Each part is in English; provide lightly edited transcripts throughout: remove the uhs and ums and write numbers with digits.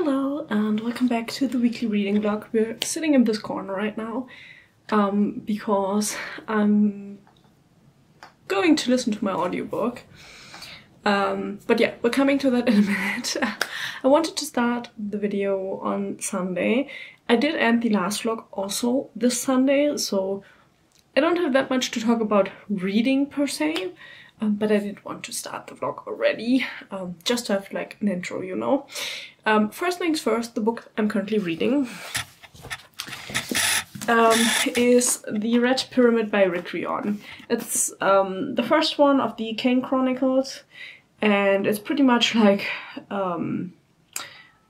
Hello and welcome back to the weekly reading vlog. We're sitting in this corner right now because I'm going to listen to my audiobook. But yeah, we're coming to that in a minute. I wanted to start the video on Sunday. I did end the last vlog also this Sunday, so I don't have that much to talk about reading per se. But I did want to start the vlog already, just to have like an intro, you know. First things first, the book I'm currently reading is The Red Pyramid by Rick Riordan. It's the first one of the Kane Chronicles, and it's pretty much like a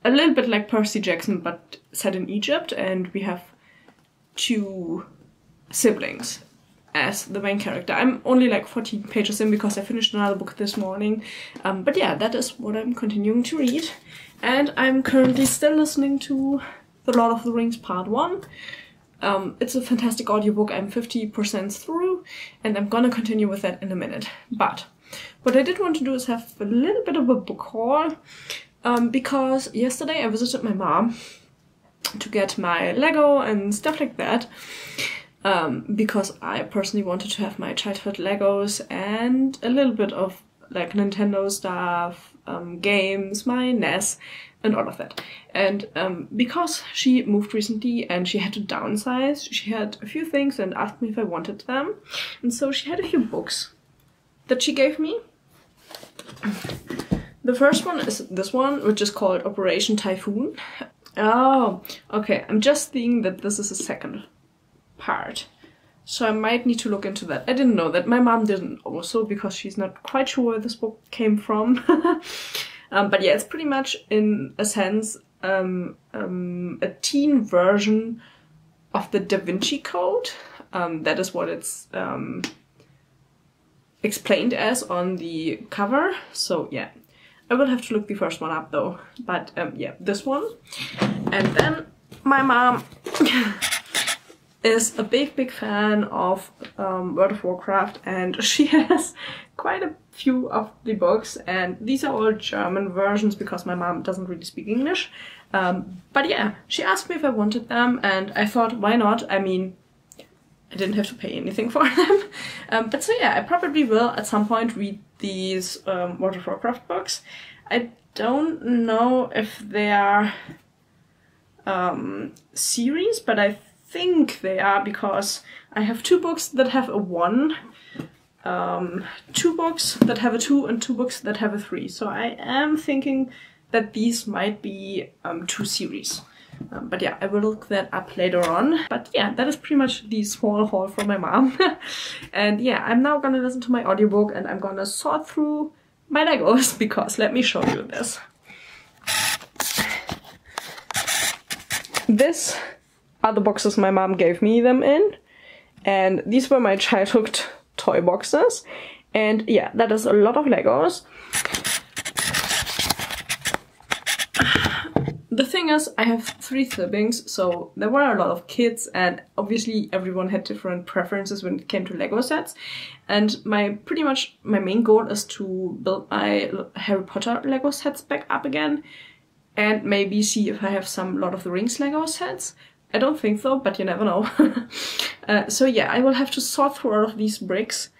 little bit like Percy Jackson, but set in Egypt, and we have two siblings as the main character. I'm only like 14 pages in because I finished another book this morning. But yeah, that is what I'm continuing to read. And I'm currently still listening to The Lord of the Rings Part 1. It's a fantastic audiobook. I'm 50% through and I'm gonna continue with that in a minute. But what I did want to do is have a little bit of a book haul because yesterday I visited my mom to get my Lego and stuff like that. Because I personally wanted to have my childhood Legos and a little bit of like Nintendo stuff, games, my NES, and all of that. And because she moved recently and she had to downsize, she had a few things and asked me if I wanted them. And so she had a few books that she gave me. The first one is this one, which is called Operation Typhoon. Oh, okay, I'm just seeing that this is a second part, so I might need to look into that. I didn't know that. My mom didn't also, because she's not quite sure where this book came from. But yeah, it's pretty much in a sense a teen version of the Da Vinci Code. That is what it's explained as on the cover. So yeah, I will have to look the first one up though. But yeah, this one. And then my mom is a big fan of World of Warcraft, and she has quite a few of the books, and these are all German versions because my mom doesn't really speak English. But yeah, she asked me if I wanted them, and I thought, why not? I mean, I didn't have to pay anything for them. But so yeah, I probably will at some point read these World of Warcraft books. I don't know if they are series, but I think they are, because I have two books that have a 1, two books that have a 2, and two books that have a 3. So I am thinking that these might be 2 series. But yeah, I will look that up later on. But yeah, that is pretty much the small haul from my mom. And yeah, I'm now gonna listen to my audiobook and I'm gonna sort through my Legos, because let me show you this. This are the boxes my mom gave me them in, and these were my childhood toy boxes, and yeah, that is a lot of Legos. The thing is, I have 3 siblings, so there were a lot of kids, and obviously everyone had different preferences when it came to Lego sets. And my main goal is to build my Harry Potter Lego sets back up again, and maybe see if I have some Lord of the Rings Lego sets. I don't think so, but you never know. So yeah, I will have to sort through all of these bricks.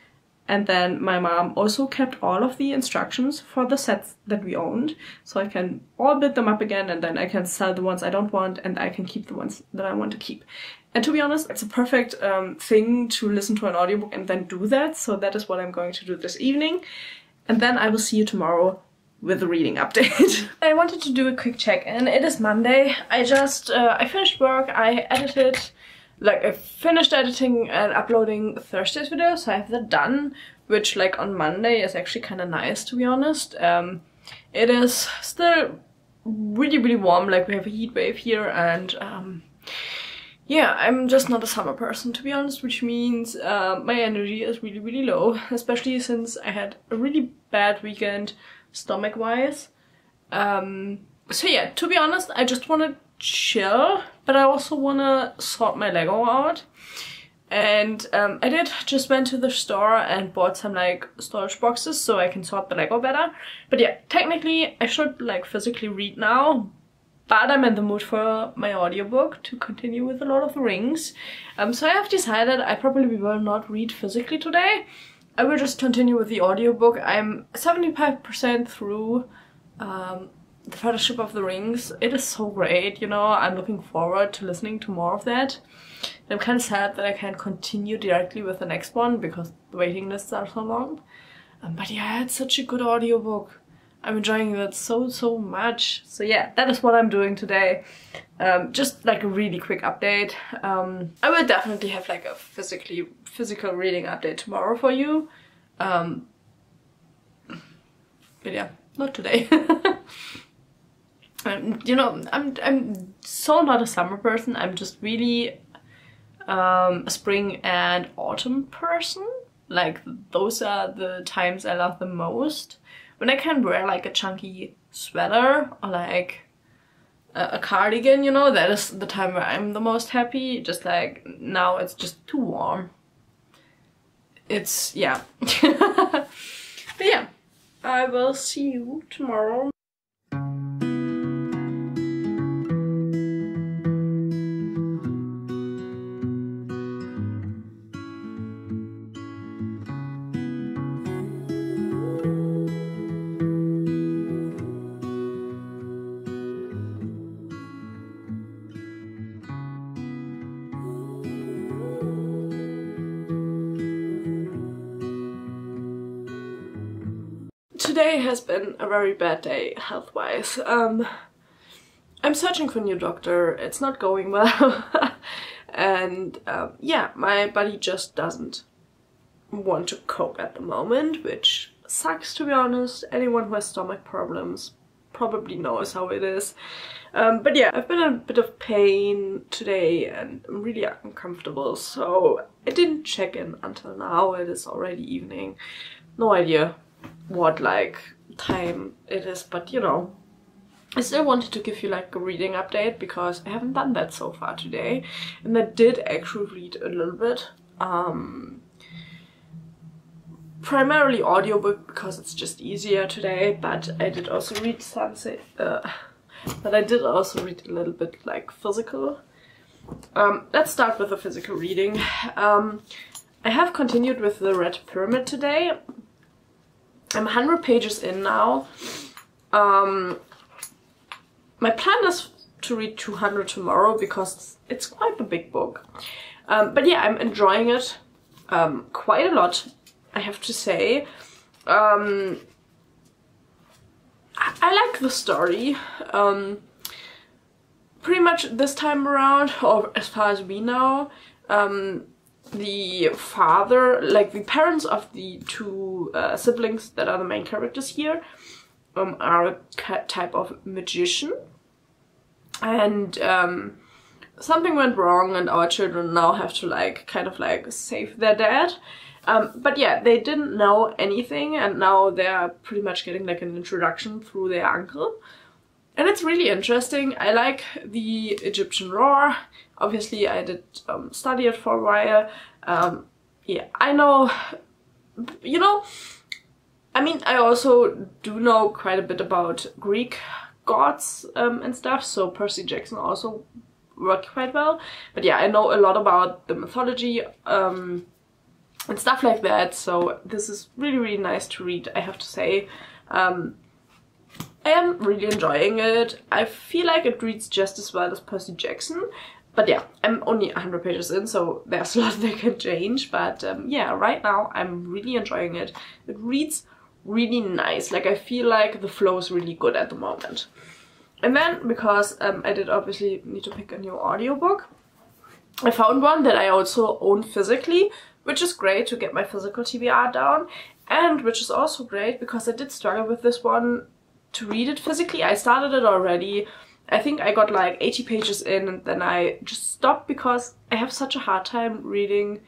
And then my mom also kept all of the instructions for the sets that we owned. So I can all build them up again, and then I can sell the ones I don't want, and I can keep the ones that I want to keep. And to be honest, it's a perfect thing to listen to an audiobook and then do that. So that is what I'm going to do this evening. And then I will see you tomorrow with the reading update. I wanted to do a quick check-in. It is Monday. I finished work. I finished editing and uploading Thursday's video, so I have that done, which like on Monday is actually kind of nice, to be honest. It is still really warm, like we have a heat wave here, and yeah, I'm just not a summer person, to be honest, which means my energy is really low, especially since I had a really bad weekend stomach-wise. So yeah, to be honest, I just want to chill, but I also want to sort my Lego out. And I just went to the store and bought some like storage boxes so I can sort the Lego better. But yeah, technically I should like physically read now, but I'm in the mood for my audiobook to continue with The Lord of the Rings. So I have decided I probably will not read physically today. I will just continue with the audiobook. I'm 75% through The Fellowship of the Rings. It is so great, you know. I'm looking forward to listening to more of that. I'm kind of sad that I can't continue directly with the next one because the waiting lists are so long. But yeah, it's such a good audiobook. I'm enjoying it so much. So yeah, that is what I'm doing today. Just like a really quick update. I will definitely have like a physical reading update tomorrow for you. But yeah, not today. You know, I'm so not a summer person. I'm just really a spring and autumn person. Like those are the times I love the most. When I can wear like a chunky sweater or like a cardigan, you know, that is the time where I'm the most happy. Just like now it's just too warm. It's, yeah. But yeah, I will see you tomorrow. Today has been a very bad day health-wise. I'm searching for a new doctor. It's not going well. And yeah, my body just doesn't want to cope at the moment, which sucks, to be honest. Anyone who has stomach problems probably knows how it is. But yeah, I've been in a bit of pain today and I'm really uncomfortable, so I didn't check in until now. It is already evening. No idea what like time it is, but you know, I still wanted to give you like a reading update because I haven't done that so far today, and I did actually read a little bit. Primarily audiobook because it's just easier today, but I did also read something. But I did also read a little bit like physical. Let's start with the physical reading. I have continued with the Red Pyramid today. I'm 100 pages in now. My plan is to read 200 tomorrow because it's quite a big book. But yeah, I'm enjoying it quite a lot, I have to say. I like the story. Pretty much this time around, or as far as we know, the father, like the parents of the two siblings that are the main characters here, are a type of magician, and something went wrong and our children now have to like kind of like save their dad. But yeah, they didn't know anything and now they're pretty much getting like an introduction through their uncle. And it's really interesting. I like the Egyptian lore. Obviously, I did study it for a while. Yeah, I know, you know, I mean, I also do know quite a bit about Greek gods and stuff, so Percy Jackson also worked quite well. But yeah, I know a lot about the mythology and stuff like that, so this is really nice to read, I have to say. I am really enjoying it. I feel like it reads just as well as Percy Jackson. But yeah, I'm only 100 pages in, so there's a lot that can change. But yeah, right now I'm really enjoying it. It reads really nice. Like I feel like the flow is really good at the moment. And then, because I did obviously need to pick a new audiobook, I found one that I also own physically, which is great to get my physical TBR down. And which is also great because I did struggle with this one to read it physically. I started it already. I think I got like 80 pages in and then I just stopped because I have such a hard time reading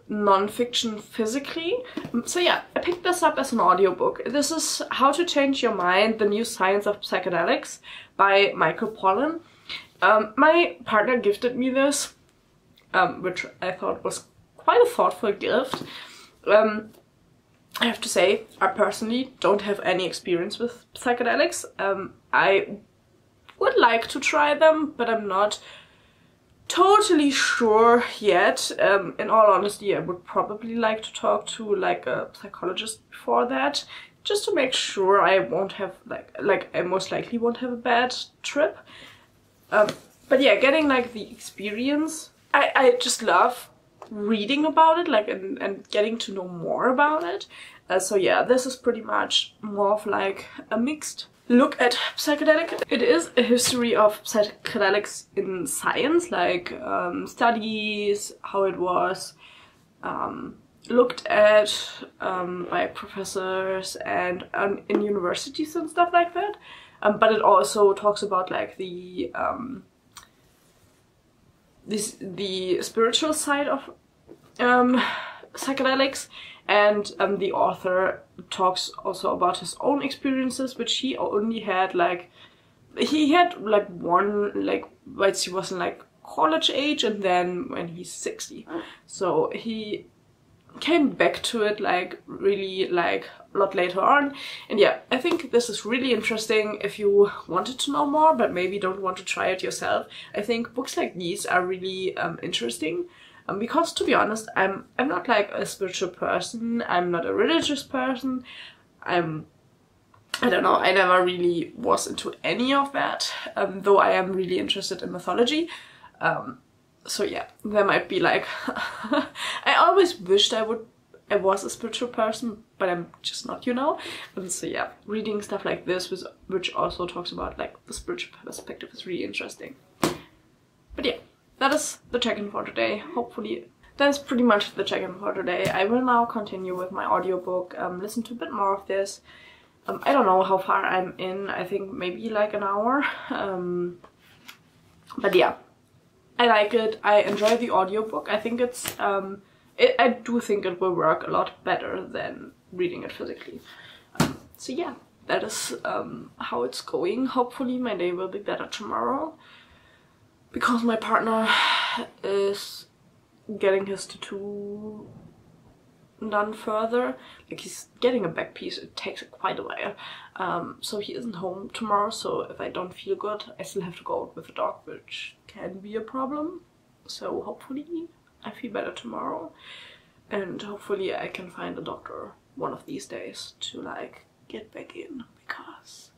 non-fiction physically. So yeah, I picked this up as an audiobook. This is How to Change Your Mind, The New Science of Psychedelics by Michael Pollan. My partner gifted me this, which I thought was quite a thoughtful gift. I have to say, I personally don't have any experience with psychedelics. I would like to try them, but I'm not totally sure yet. In all honesty, I would probably like to talk to like a psychologist before that, just to make sure I won't have like I most likely won't have a bad trip. But yeah, getting like the experience, I just love reading about it, like and getting to know more about it. So yeah, this is pretty much more of like a mixed look at psychedelic. It is a history of psychedelics in science, like studies, how it was looked at by professors and in universities and stuff like that. But it also talks about like the spiritual side of psychedelics, and the author talks also about his own experiences, which he only had like one, like once he was in like college age, and then when he's 60, so he came back to it like really like a lot later on. And yeah, I think this is really interesting if you wanted to know more but maybe don't want to try it yourself. I think books like these are really interesting, because to be honest, I'm not like a spiritual person, I'm not a religious person, I don't know, I never really was into any of that, though I am really interested in mythology. So yeah, there might be like I always wished I was a spiritual person, but I'm just not, you know. And so yeah, reading stuff like this, which also talks about like the spiritual perspective, is really interesting. But yeah, that is the check-in for today. Hopefully that is pretty much the check-in for today. I will now continue with my audiobook, listen to a bit more of this. I don't know how far I'm in, I think maybe like an hour. But yeah, I like it. I enjoy the audiobook. I think it's I do think it will work a lot better than reading it physically. So yeah, that is how it's going. Hopefully my day will be better tomorrow, because my partner is getting his tattoo done further. Like, he's getting a back piece, it takes quite a while. So he isn't home tomorrow, so if I don't feel good, I still have to go out with the dog, which can be a problem. So hopefully I feel better tomorrow, and hopefully I can find a doctor one of these days to like get back in, because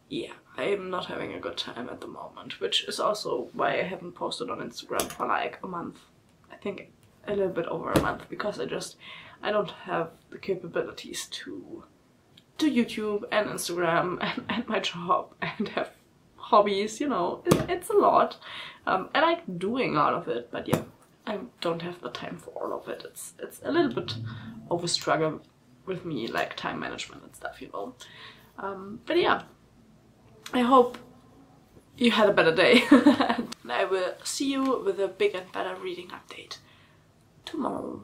yeah, I'm not having a good time at the moment, which is also why I haven't posted on Instagram for like a month. I think a little bit over a month, because I don't have the capabilities to do YouTube and Instagram and my job and have hobbies, you know. It's a lot. I like doing all of it, but yeah, I don't have the time for all of it. It's a little bit of a struggle with me, like time management and stuff, you know. But yeah, I hope you had a better day. And I will see you with a big and better reading update tomorrow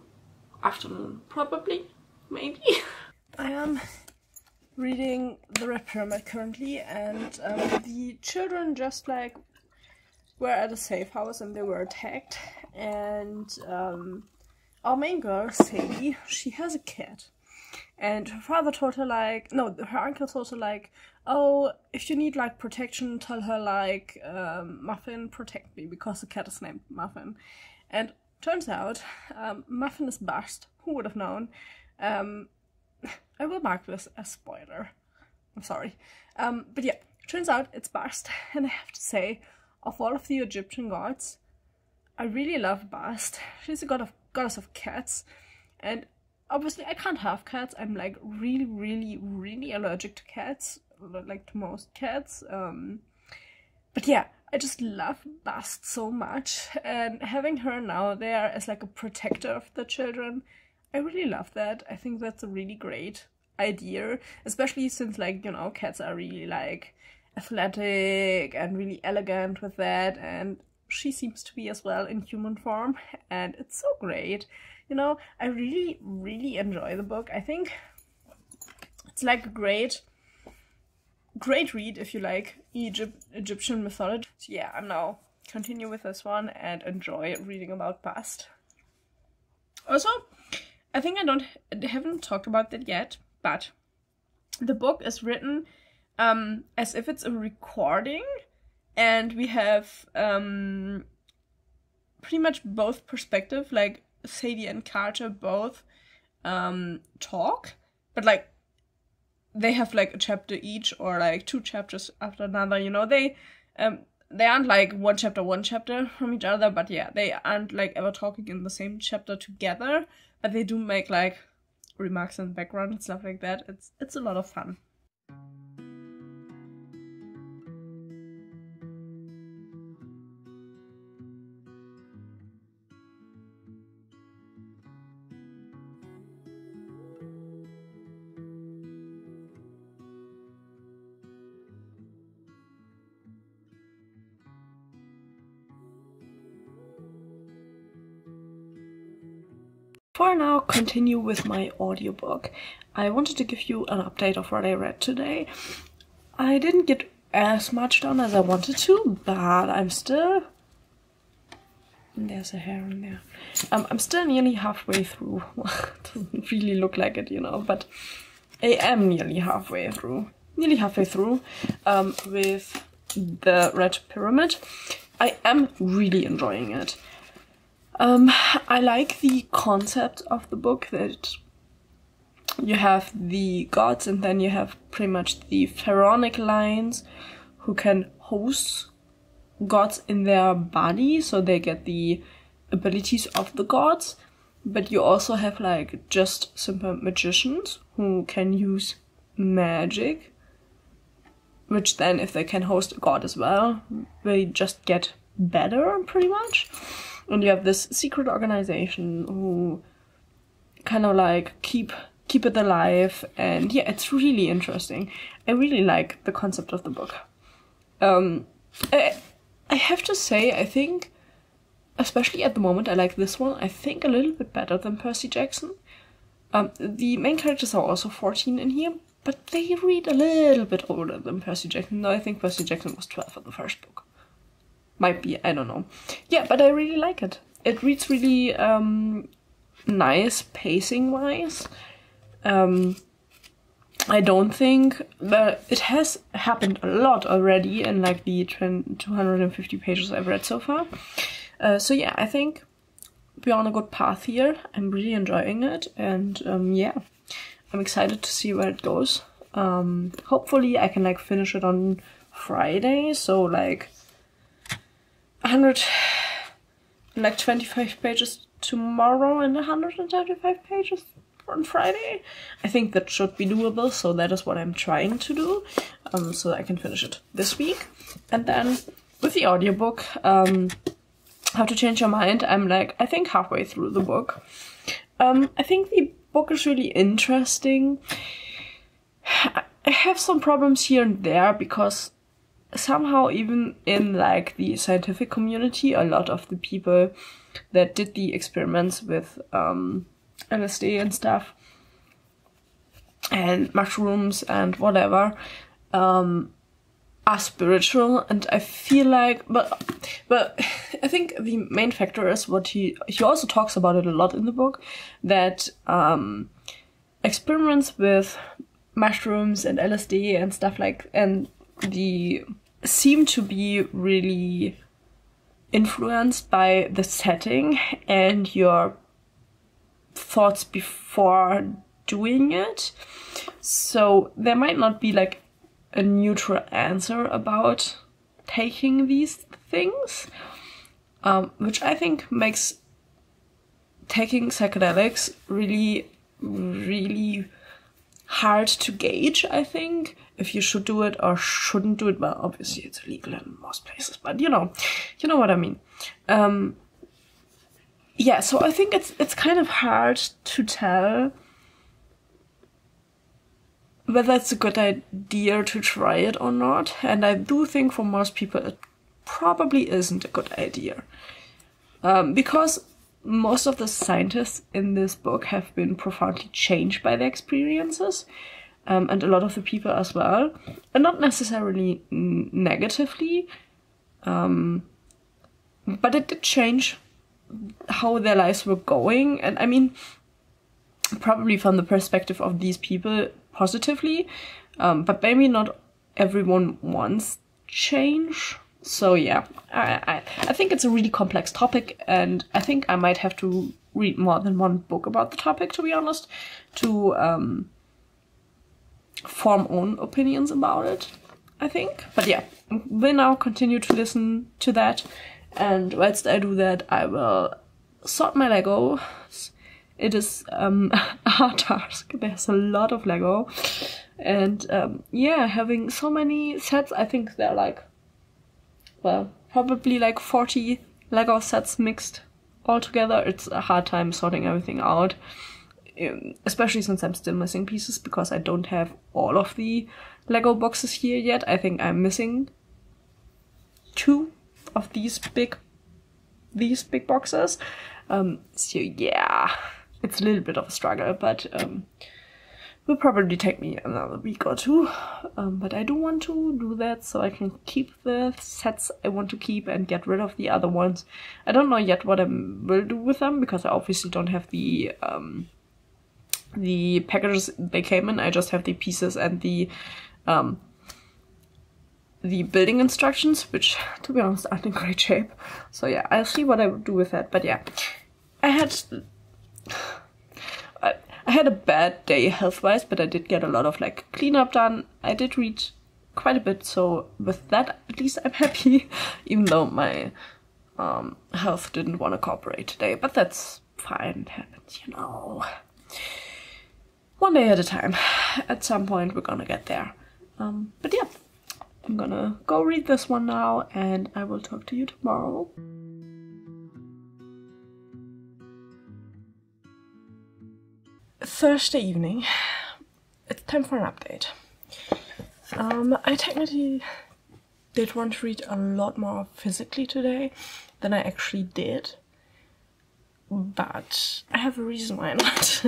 afternoon, probably, maybe. I am reading The Red Pyramid currently, and the children just like were at a safe house and they were attacked, and our main girl, Sadie, she has a cat, and her father told her like, no, her uncle told her like, oh, if you need like protection, tell her like, Muffin, protect me, because the cat is named Muffin. And turns out, Muffin is bashed. Who would have known? I will mark this as spoiler. I'm sorry. But yeah, turns out it's Bast, and I have to say, of all of the Egyptian gods, I really love Bast. She's a goddess of cats, and obviously I can't have cats. I'm like really, really, really allergic to cats, like to most cats. But yeah, I just love Bast so much, and having her now there as like a protector of the children, I really love that. I think that's a really great idea, especially since, like, you know, cats are really like athletic and really elegant with that, and she seems to be as well in human form, and it's so great. You know, I really, really enjoy the book. I think it's like a great read if you like Egyptian mythology. So yeah, I'm now continue with this one and enjoy reading about Bast. Also, I think I haven't talked about that yet, but the book is written as if it's a recording, and we have pretty much both perspective, like Sadie and Carter both talk, but like they have like a chapter each, or like 2 chapters after another, you know. They aren't like one chapter from each other, but yeah, they aren't like ever talking in the same chapter together, but they do make like remarks in the background and stuff like that. It's a lot of fun. Before I now continue with my audiobook, I wanted to give you an update of what I read today. I didn't get as much done as I wanted to, but I'm still... There's a hair in there. I'm still nearly halfway through. Doesn't really look like it, you know, but I am nearly halfway through. With the Red Pyramid. I am really enjoying it. I like the concept of the book, that you have the gods and then you have pretty much the pharaonic lines who can host gods in their body, so they get the abilities of the gods. But you also have like just simple magicians who can use magic, which then, if they can host a god as well, they just get better pretty much. And you have this secret organization who kind of like keep it alive, and yeah, it's really interesting. I really like the concept of the book. I have to say, I think, especially at the moment, I like this one, I think, a little bit better than Percy Jackson. The main characters are also 14 in here, but they read a little bit older than Percy Jackson. No, I think Percy Jackson was 12 in the first book. Might be, I don't know. Yeah, but I really like it. It reads really nice pacing-wise. I don't think that it has happened a lot already in like the 250 pages I've read so far. So yeah, I think we're on a good path here. I'm really enjoying it, and yeah, I'm excited to see where it goes. Hopefully I can like finish it on Friday, so like 125 pages tomorrow and 135 pages on Friday. I think that should be doable, so that is what I'm trying to do, so I can finish it this week. And then with the audiobook, How to Change Your Mind, I'm like, I think halfway through the book. I think the book is really interesting. I have some problems here and there, because somehow even in like the scientific community, a lot of the people that did the experiments with LSD and stuff and mushrooms and whatever are spiritual, and I feel like, but I think the main factor is what he also talks about it a lot in the book, that experiments with mushrooms and LSD and stuff like, and the seem to be really influenced by the setting and your thoughts before doing it. So there might not be like a neutral answer about taking these things, which I think makes taking psychedelics really, really hard to gauge, I think, if you should do it or shouldn't do it. Well, obviously it's illegal in most places, but you know what I mean. Yeah, so I think it's kind of hard to tell whether it's a good idea to try it or not, and I do think for most people it probably isn't a good idea, because most of the scientists in this book have been profoundly changed by their experiences, and a lot of the people as well, and not necessarily negatively, but it did change how their lives were going, and I mean, probably from the perspective of these people positively, but maybe not everyone wants change So yeah, I think it's a really complex topic, and I think I might have to read more than one book about the topic, to be honest, to form own opinions about it, I think. But yeah, we'll now continue to listen to that, and whilst I do that, I will sort my Lego. It is a hard task. There's a lot of Lego, and yeah, having so many sets, I think they're like, well, probably like 40 Lego sets mixed all together. It's a hard time sorting everything out, especially since I'm still missing pieces because I don't have all of the Lego boxes here yet. I think I'm missing 2 of these big boxes. So yeah, it's a little bit of a struggle, but will probably take me another week or 2, but I do want to do that so I can keep the sets I want to keep and get rid of the other ones. I don't know yet what I will do with them because I obviously don't have the packages they came in. I just have the pieces and the building instructions, which, to be honest, aren't in great shape. So yeah, I'll see what I would do with that. But yeah, I had a bad day health-wise, but I did get a lot of like cleanup done. I did read quite a bit, so with that, at least I'm happy, even though my health didn't want to cooperate today. But that's fine, it happens, you know. One day at a time. At some point, we're gonna get there. But yeah, I'm gonna go read this one now, and I will talk to you tomorrow. Thursday evening. It's time for an update. I technically did want to read a lot more physically today than I actually did, but I have a reason why not.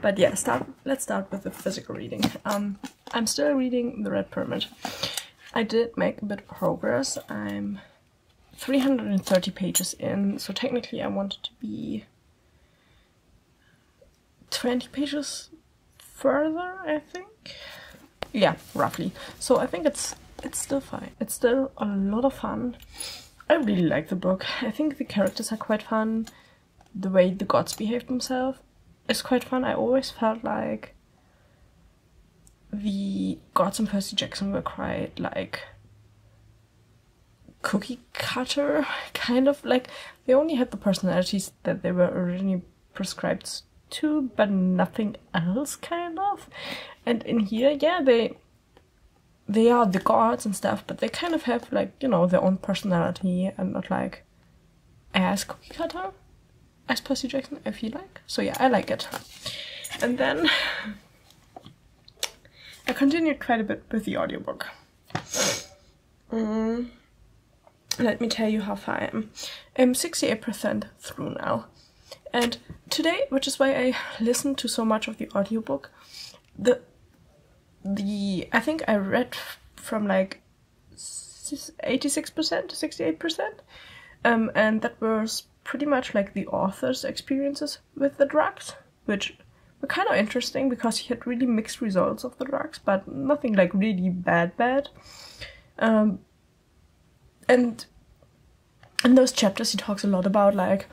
But yeah, let's start with the physical reading. I'm still reading The Red Pyramid. I did make a bit of progress. I'm 330 pages in, so technically I wanted to be 20 pages further, I think. Yeah, roughly. So I think it's still fine. It's still a lot of fun. I really like the book. I think the characters are quite fun. The way the gods behave themselves is quite fun. I always felt like the gods in Percy Jackson were quite like cookie cutter, kind of like they only had the personalities that they were originally prescribed to, but nothing else, kind of. And in here, yeah, they are the gods and stuff, but they kind of have like, you know, their own personality and not like as cookie cutter as Percy Jackson, I feel like. So yeah, I like it. And then I continued quite a bit with the audiobook. Let me tell you how far I am. I'm 68% through now. And today, which is why I listened to so much of the audiobook, I think I read from like 86% to 68%, and that was pretty much like the author's experiences with the drugs, which were kind of interesting because he had really mixed results of the drugs, but nothing like really bad. And in those chapters he talks a lot about like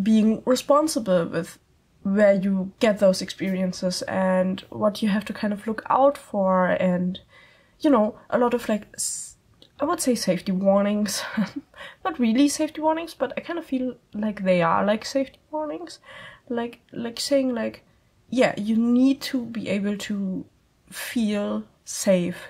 being responsible with where you get those experiences and what you have to kind of look out for, and you know, a lot of like, I would say safety warnings. Not really safety warnings, but I kind of feel like they are like safety warnings, like saying like, yeah, you need to be able to feel safe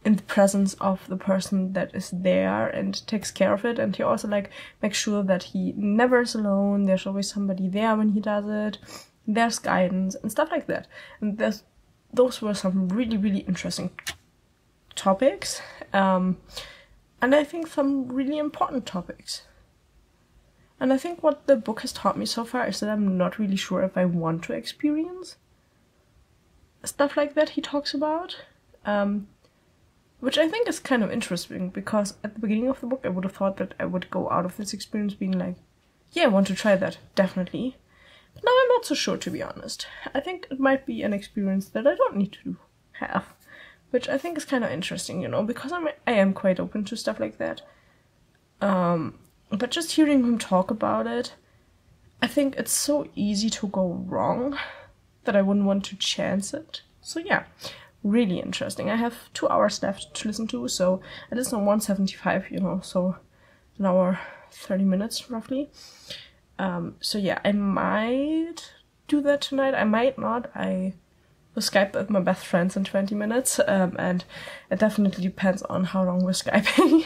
in the presence of the person that is there and takes care of it. And he also like makes sure that he never is alone. There's always somebody there when he does it. There's guidance and stuff like that. And those were some really, really interesting topics. And I think some really important topics. And I think what the book has taught me so far is that I'm not really sure if I want to experience stuff like that he talks about. Which I think is kind of interesting, because at the beginning of the book I would have thought that I would go out of this experience being like, yeah, I want to try that, definitely. But now I'm not so sure, to be honest. I think it might be an experience that I don't need to have. which I think is kind of interesting, you know, because I am quite open to stuff like that. But just hearing him talk about it, I think it's so easy to go wrong that I wouldn't want to chance it. So yeah, really interesting. I have 2 hours left to listen to, so it is on 175, you know, so an hour 30 minutes roughly. So yeah, I might do that tonight. I might not. I will Skype with my best friends in 20 minutes, and it definitely depends on how long we're Skyping.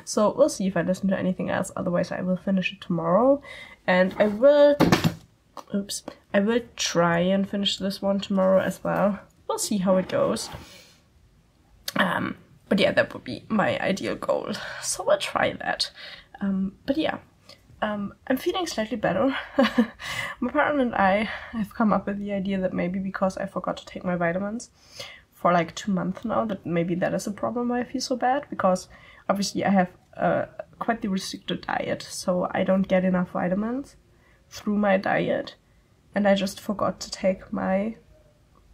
So we'll see if I listen to anything else. Otherwise, I will finish it tomorrow, and I will try and finish this one tomorrow as well. We'll see how it goes. But yeah, that would be my ideal goal. So we'll try that. But yeah. I'm feeling slightly better. My partner and I have come up with the idea that maybe because I forgot to take my vitamins for like 2 months now, that maybe that is a problem why I feel so bad, because obviously I have quite the restricted diet, so I don't get enough vitamins through my diet, and I just forgot to take my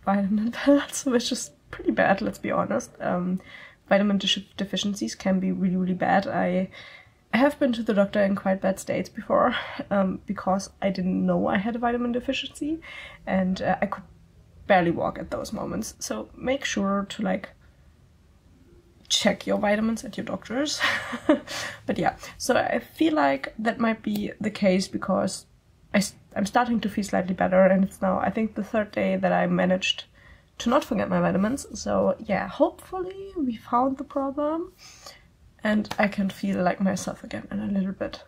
vitamin pills, which is pretty bad, let's be honest. Vitamin deficiencies can be really, really bad. I have been to the doctor in quite bad states before, because I didn't know I had a vitamin deficiency, and I could barely walk at those moments. So make sure to like check your vitamins at your doctor's. But yeah, so I feel like that might be the case because I'm starting to feel slightly better, and it's now, I think, the 3rd day that I managed to not forget my vitamins. So yeah, hopefully we found the problem and I can feel like myself again in a little bit,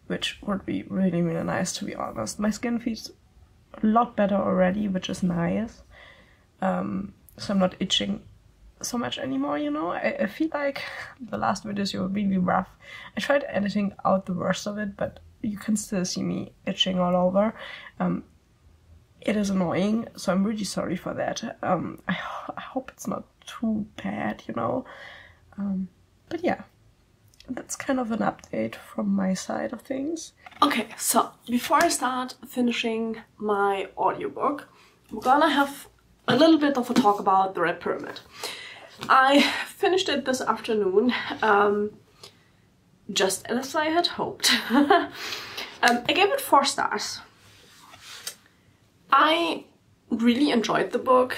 which would be really, really nice, to be honest. My skin feels a lot better already, which is nice. So I'm not itching so much anymore, you know. I feel like the last videos were really rough. I tried editing out the worst of it, but you can still see me itching all over. It is annoying, so I'm really sorry for that. I hope it's not too bad, you know. But yeah, that's kind of an update from my side of things. Okay, so before I start finishing my audiobook, we're gonna have a little bit of a talk about the Red Pyramid. I finished it this afternoon, just as I had hoped. I gave it 4 stars. I really enjoyed the book.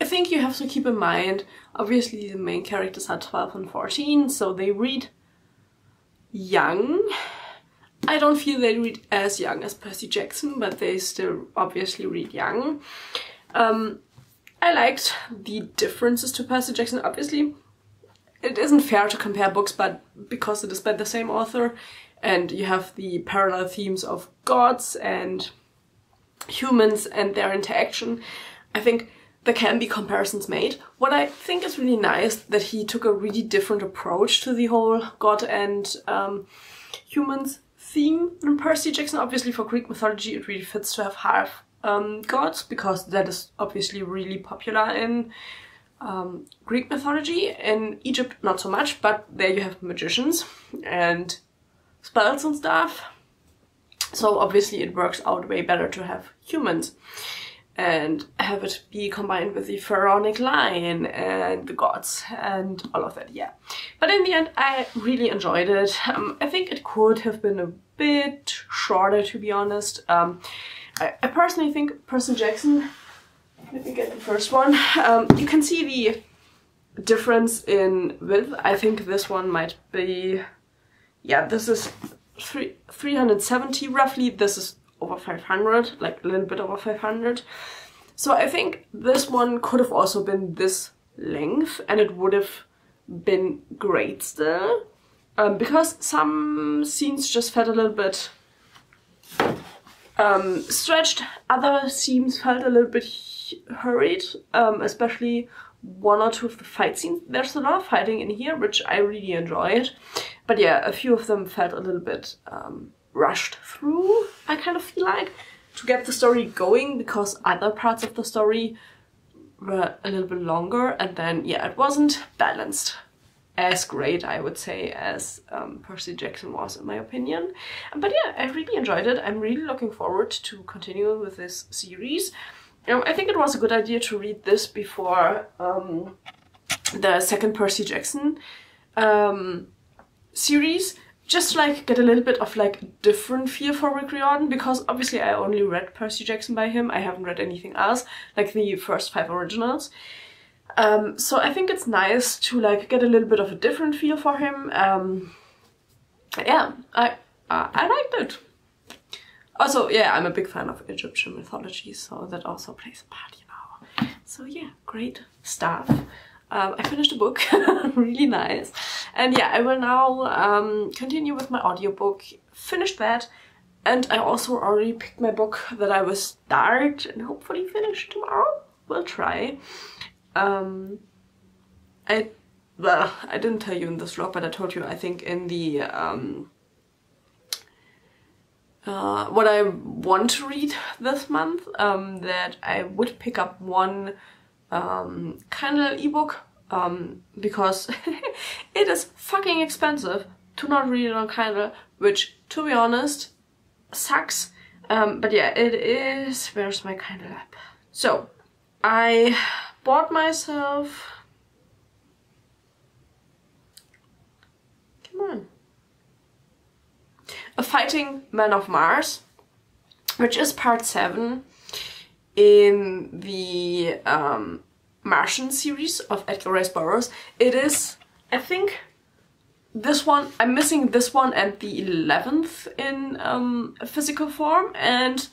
I think you have to keep in mind, obviously the main characters are 12 and 14, so they read young. I don't feel they read as young as Percy Jackson, but they still obviously read young. I liked the differences to Percy Jackson. Obviously, it isn't fair to compare books, but because it is by the same author, and you have the parallel themes of gods and humans and their interaction, I think there can be comparisons made. What I think is really nice, that he took a really different approach to the whole god and humans theme than Percy Jackson. Obviously for Greek mythology it really fits to have half gods, because that is obviously really popular in Greek mythology. In Egypt not so much, but there you have magicians and spells and stuff. So obviously it works out way better to have humans and have it be combined with the pharaonic line and the gods and all of that, yeah. But in the end, I really enjoyed it. I think it could have been a bit shorter, to be honest. I personally think Percy Jackson, let me get the first one. You can see the difference in width. I think this one might be, yeah, this is 370 roughly. This is over 500, like a little bit over 500. So I think this one could have also been this length and it would have been great still. Because some scenes just felt a little bit stretched, other scenes felt a little bit hurried, especially 1 or 2 of the fight scenes. There's a lot of fighting in here, which I really enjoyed. But yeah, a few of them felt a little bit rushed through, I kind of feel like, to get the story going, because other parts of the story were a little bit longer, and then yeah, it wasn't balanced as great, I would say, as Percy Jackson was, in my opinion. But yeah, I really enjoyed it. I'm really looking forward to continuing with this series. I think it was a good idea to read this before the second Percy Jackson series, just to like get a little bit of like a different feel for Rick Riordan, because obviously I only read Percy Jackson by him. I haven't read anything else, like the first 5 originals. So I think it's nice to like get a little bit of a different feel for him. Yeah, I liked it. Also, yeah, I'm a big fan of Egyptian mythology, so that also plays a part, you know. So yeah, great stuff. I finished the book, really nice. And yeah, I will now continue with my audiobook, finish that, and I also already picked my book that I will start and hopefully finish tomorrow. We'll try. Well, I didn't tell you in this vlog, but I told you, I think, in the what I want to read this month, that I would pick up one Kindle ebook, because it is fucking expensive to not read it on Kindle, which, to be honest, sucks. But yeah, it is. Where's my Kindle app? So, I bought myself... Come on. A Fighting Man of Mars, which is part 7 in the Martian series of Edgar Rice Burroughs. It is, I think, this one, I'm missing this one and the 11th in physical form, and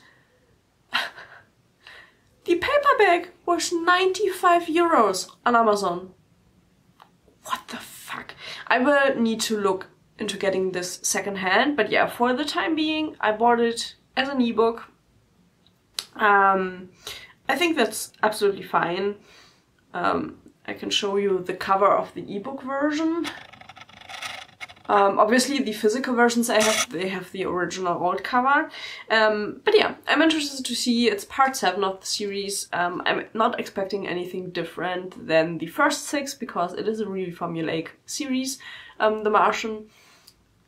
the paperback was 95 euros on Amazon. What the fuck? I will need to look into getting this secondhand, but yeah, for the time being, I bought it as an ebook. I think that's absolutely fine. I can show you the cover of the ebook version. Obviously the physical versions they have the original old cover. But yeah, I'm interested to see. It's part 7 of the series. I'm not expecting anything different than the first 6, because it is a really formulaic series, The Martian.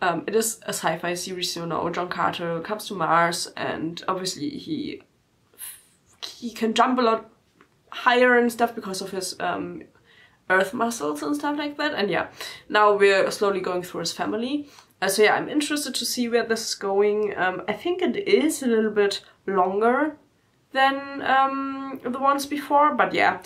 It is a sci-fi series, you know. John Carter comes to Mars, and obviously he can jump a lot higher and stuff because of his earth muscles and stuff like that. And yeah, now we're slowly going through his family. So yeah, I'm interested to see where this is going. I think it is a little bit longer than the ones before, but yeah,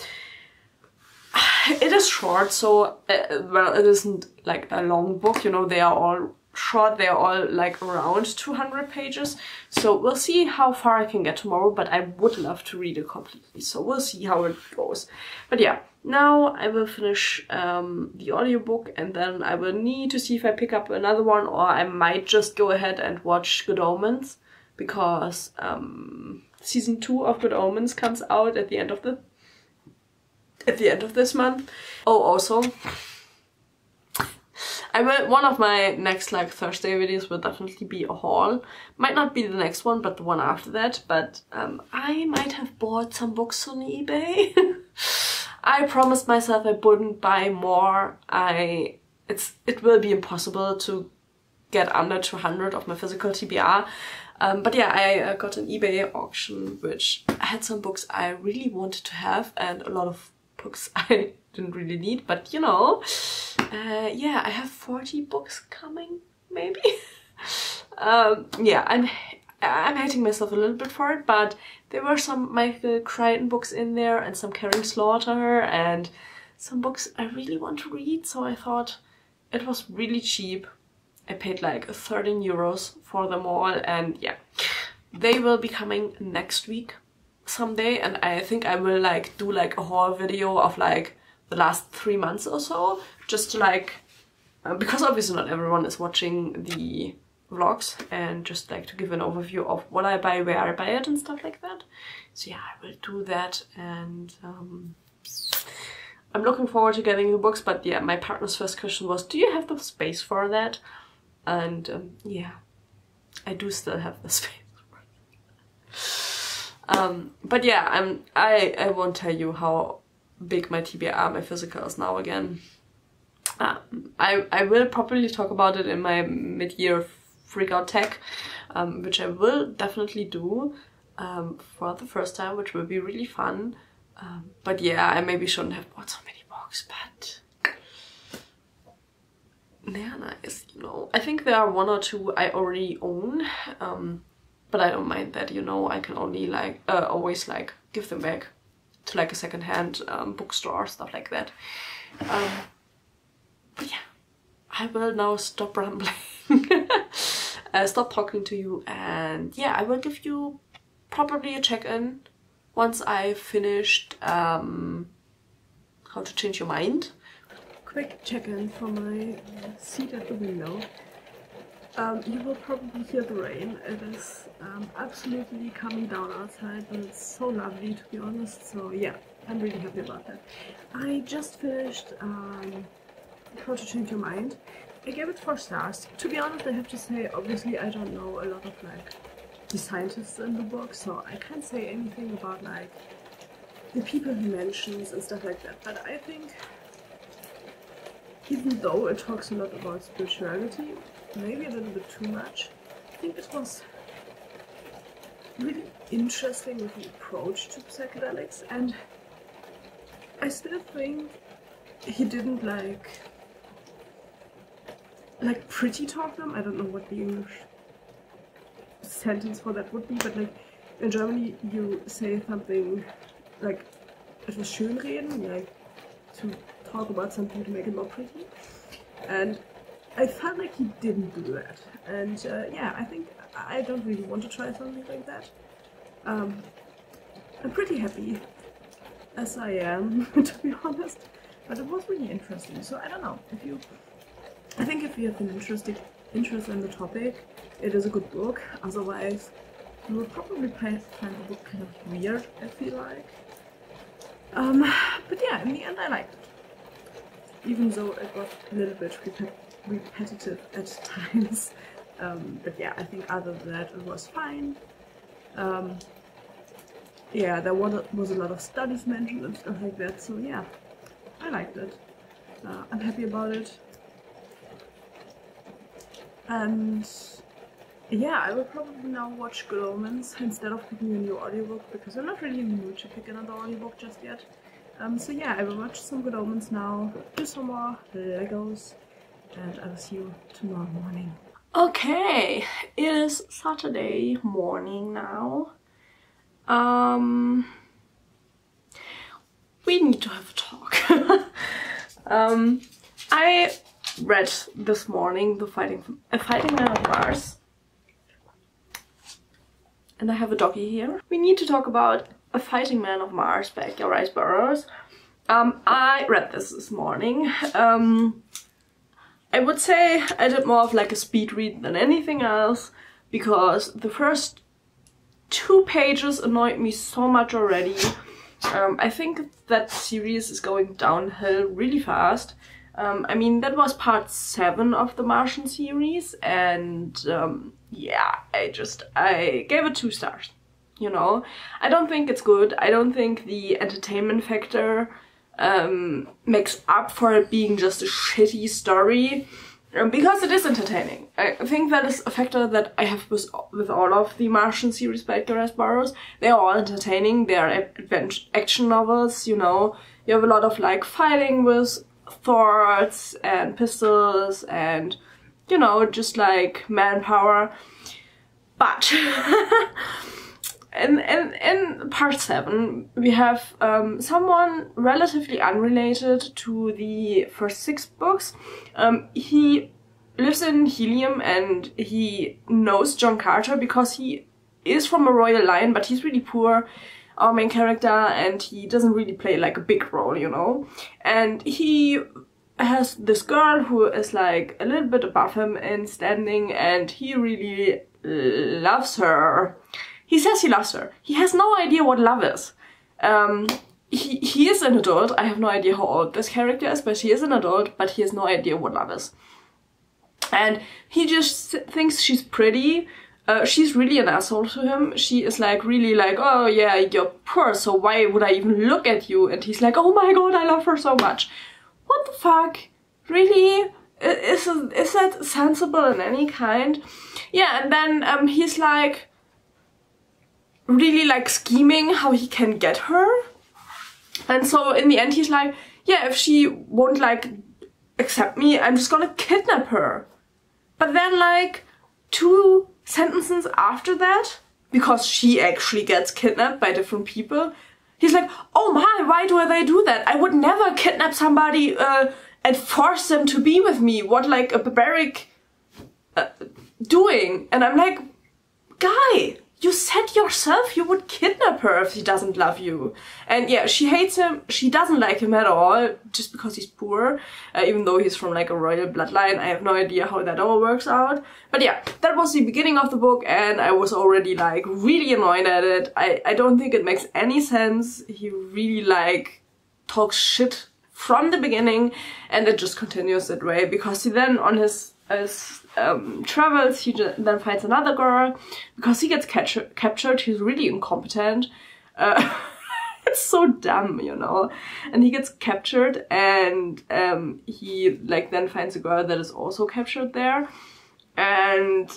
it is short. So well, it isn't like a long book, you know. They are all short, they're all like around 200 pages, so we'll see how far I can get tomorrow, but I would love to read it completely, so we'll see how it goes. But yeah, now I will finish the audiobook, and then I will need to see if I pick up another one, or I might just go ahead and watch Good Omens, because season 2 of Good Omens comes out at the end of this month. Oh, also, one of my next like Thursday videos will definitely be a haul. Might not be the next one, but the one after that. But I might have bought some books on eBay. I promised myself I wouldn't buy more. It will be impossible to get under 200 of my physical TBR. But yeah, I got an eBay auction, which had some books I really wanted to have, and a lot of books I didn't really need, but you know, yeah, I have 40 books coming, maybe. Yeah, I'm hating myself a little bit for it, but there were some Michael Crichton books in there, and some TLotR, and some books I really want to read, so I thought it was really cheap. I paid like 13 euros for them all, and yeah, they will be coming next week someday, and I think I will like do like a haul video of like the last 3 months or so, just to like, because obviously not everyone is watching the vlogs, and just like to give an overview of what I buy, where I buy it and stuff like that. So yeah, I will do that, and I'm looking forward to getting the books. But yeah, my partner's first question was, do you have the space for that? And yeah, I do still have the space. But yeah, I won't tell you how big my TBR, my physical, is now again. I will probably talk about it in my mid-year freakout tech, which I will definitely do. for the first time, which will be really fun. But yeah, I maybe shouldn't have bought so many books, but they're nice, you know. I think there are 1 or 2 I already own, but I don't mind that, you know. I can only like always like give them back to like a secondhand bookstore, stuff like that. But yeah, I will now stop rambling, stop talking to you, and yeah, I will give you probably a check-in once I've finished How to Change Your Mind. Quick check-in for my seat at the window. You will probably hear the rain. It is absolutely coming down outside, but it's so lovely, to be honest. So yeah, I'm really happy about that. I just finished How to Change Your Mind. I gave it 4 stars. To be honest, I have to say, obviously I don't know a lot of like the scientists in the book, so I can't say anything about like the people he mentions and stuff like that. But I think, even though it talks a lot about spirituality, maybe a little bit too much, I think it was really interesting with the approach to psychedelics, and I still think he didn't like pretty talk them. I don't know what the English sentence for that would be, but like in Germany you say something like etwas schönreden, like to talk about something to make it more pretty, and I felt like he didn't do that. And yeah, I think I don't really want to try something like that. I'm pretty happy as I am, to be honest, but it was really interesting. So I don't know, I think if you have an interest in the topic, it is a good book. Otherwise, you will probably find the book kind of weird, I feel like. But yeah, in the end I liked it, even though it was a little bit repetitive at times. But yeah, I think other than that it was fine. Yeah, there was a lot of studies mentioned and stuff like that, so yeah, I liked it. I'm happy about it. And yeah, I will probably now watch Good Omens instead of picking a new audiobook, because I'm not really in the mood to pick another audiobook just yet. So yeah, I will watch some Good Omens now, do some more Legos, and I will see you tomorrow morning. Okay, it is Saturday morning now. We need to have a talk. I read this morning The Fighting Man of Mars, and I have a doggy here. We need to talk about A Fighting Man of Mars by Edgar Rice Burroughs. I read this morning. I would say I did more of like a speed read than anything else, because the first 2 pages annoyed me so much already. I think that series is going downhill really fast. I mean, that was part 7 of the Martian series, and yeah, I gave it 2 stars, you know. I don't think it's good. I don't think the entertainment factor makes up for it being just a shitty story, because it is entertaining. I think that is a factor that I have with all of the Martian series by Edgar Rice Burroughs. They are all entertaining. They are action novels, you know. You have a lot of like fighting with swords and pistols and, you know, just like manpower. But in part 7 we have someone relatively unrelated to the first 6 books. He lives in Helium and he knows John Carter because he is from a royal line, but he's really poor, our main character, and he doesn't really play like a big role, you know. And he has this girl who is like a little bit above him in standing, and he really loves her. He says he loves her. He has no idea what love is. He is an adult. I have no idea how old this character is, but he is an adult, but he has no idea what love is. And he just thinks she's pretty. She's really an asshole to him. She is like really like, oh yeah, you're poor, so why would I even look at you? And he's like, oh my god, I love her so much. What the fuck? Really? Is that sensible in any kind? Yeah, and then he's like, really like scheming how he can get her. And so in the end he's like, yeah, if she won't like accept me, I'm just gonna kidnap her. But then like 2 sentences after that, because she actually gets kidnapped by different people, he's like, oh my, why do they do that? I would never kidnap somebody and force them to be with me. What like a barbaric doing? And I'm like, guy, you said yourself you would kidnap her if she doesn't love you. And yeah, she hates him. She doesn't like him at all, just because he's poor, even though he's from like a royal bloodline. I have no idea how that all works out. But yeah, that was the beginning of the book, and I was already like really annoyed at it. I don't think it makes any sense. He really like talks shit from the beginning, and it just continues that way, because he then on his travels, he then finds another girl, because he gets captured. He's really incompetent. It's so dumb, you know. And he gets captured, and he like then finds a girl that is also captured there. And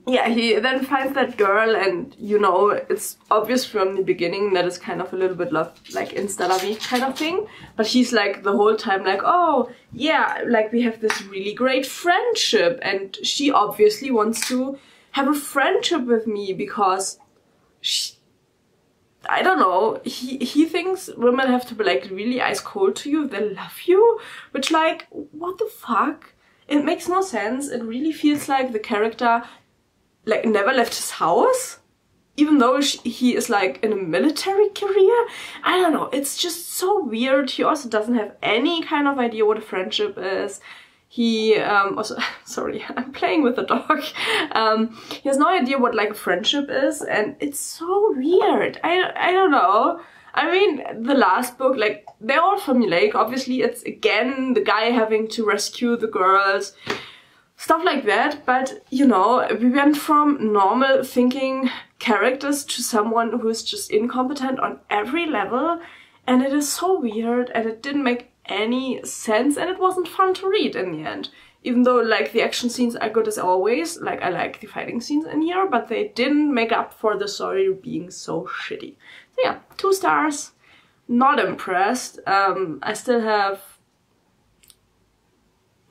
yeah, he then finds that girl, and you know, it's obvious from the beginning that it's kind of a little bit like Insta la vie kind of thing. But he's like the whole time like, oh yeah, like we have this really great friendship, and she obviously wants to have a friendship with me because she, I don't know, he thinks women have to be like really ice cold to you if they love you, which like, what the fuck? It makes no sense. It really feels like the character like never left his house, even though he is like in a military career. I don't know, it's just so weird. He also doesn't have any kind of idea what a friendship is. He also, sorry, I'm playing with the dog. He has no idea what like a friendship is, and it's so weird. I don't know. I mean, the last book, like, they're all formulaic. Obviously, it's again the guy having to rescue the girls, stuff like that. But, you know, we went from normal thinking characters to someone who is just incompetent on every level. And it is so weird, and it didn't make any sense, and it wasn't fun to read in the end. Even though, like, the action scenes are good as always, like, I like the fighting scenes in here, but they didn't make up for the story being so shitty. So yeah, 2 stars. Not impressed. I still have...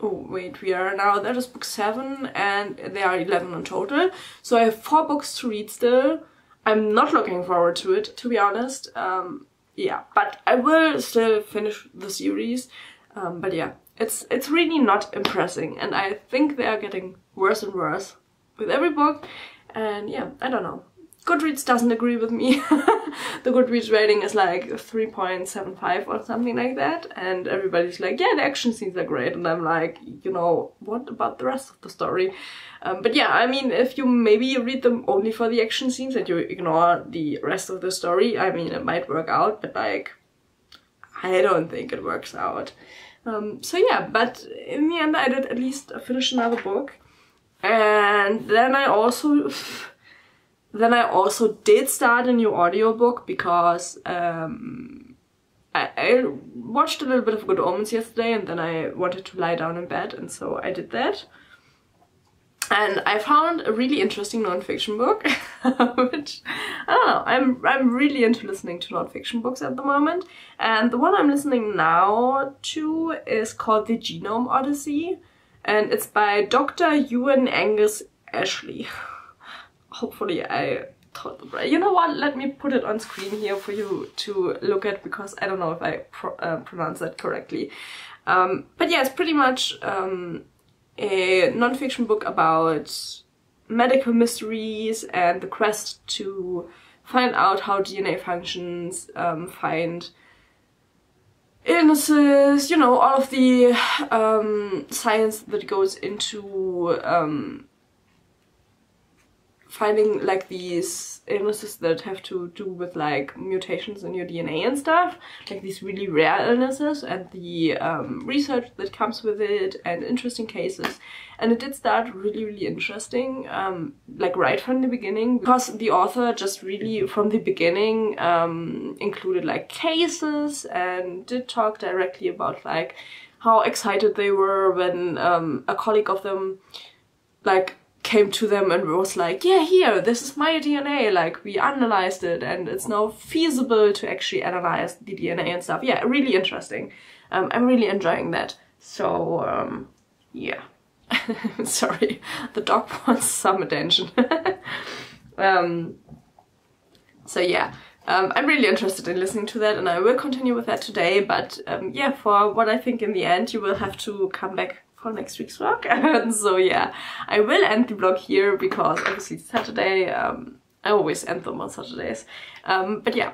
Oh, wait, we are now... That is book 7, and there are 11 in total. So I have 4 books to read still. I'm not looking forward to it, to be honest. Yeah, but I will still finish the series. But yeah, it's really not impressing, and I think they are getting worse and worse with every book. And yeah, I don't know. Goodreads doesn't agree with me. The Goodreads rating is like 3.75 or something like that, and everybody's like, yeah, the action scenes are great, and I'm like, you know, what about the rest of the story? But yeah, I mean, if you maybe read them only for the action scenes and you ignore the rest of the story, I mean, it might work out, but like, I don't think it works out. So yeah, but in the end I did at least finish another book, and then I also did start a new audiobook, because I watched a little bit of Good Omens yesterday, and then I wanted to lie down in bed, and so I did that. And I found a really interesting non-fiction book, which, I don't know, I'm really into listening to non-fiction books at the moment. And the one I'm listening now to is called The Genome Odyssey, and it's by Dr. Ewan Angus Ashley. Hopefully I told them right. You know what, let me put it on screen here for you to look at, because I don't know if I pronounce that correctly. But yeah, it's pretty much a non-fiction book about medical mysteries and the quest to find out how DNA functions, find illnesses, you know, all of the science that goes into finding like these illnesses that have to do with like mutations in your DNA and stuff, like these really rare illnesses, and the research that comes with it, and interesting cases. And it did start really interesting, like right from the beginning, because the author just really from the beginning included like cases, and did talk directly about like how excited they were when a colleague of them like came to them and was like, yeah, here, this is my DNA, like we analyzed it and it's now feasible to actually analyze the DNA and stuff. Yeah, really interesting. I'm really enjoying that. So yeah. Sorry, the dog wants some attention. So yeah, I'm really interested in listening to that, and I will continue with that today. But yeah, for what I think in the end, you will have to come back for next week's vlog. And so yeah, I will end the vlog here because obviously it's Saturday. I always end them on Saturdays. But yeah,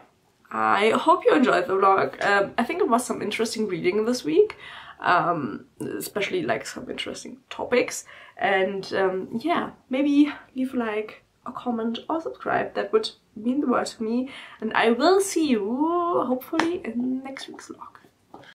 I hope you enjoyed the vlog. I think it was some interesting reading this week. Especially like some interesting topics, and yeah, maybe leave a like, a comment or subscribe. That would mean the world to me, and I will see you hopefully in next week's vlog.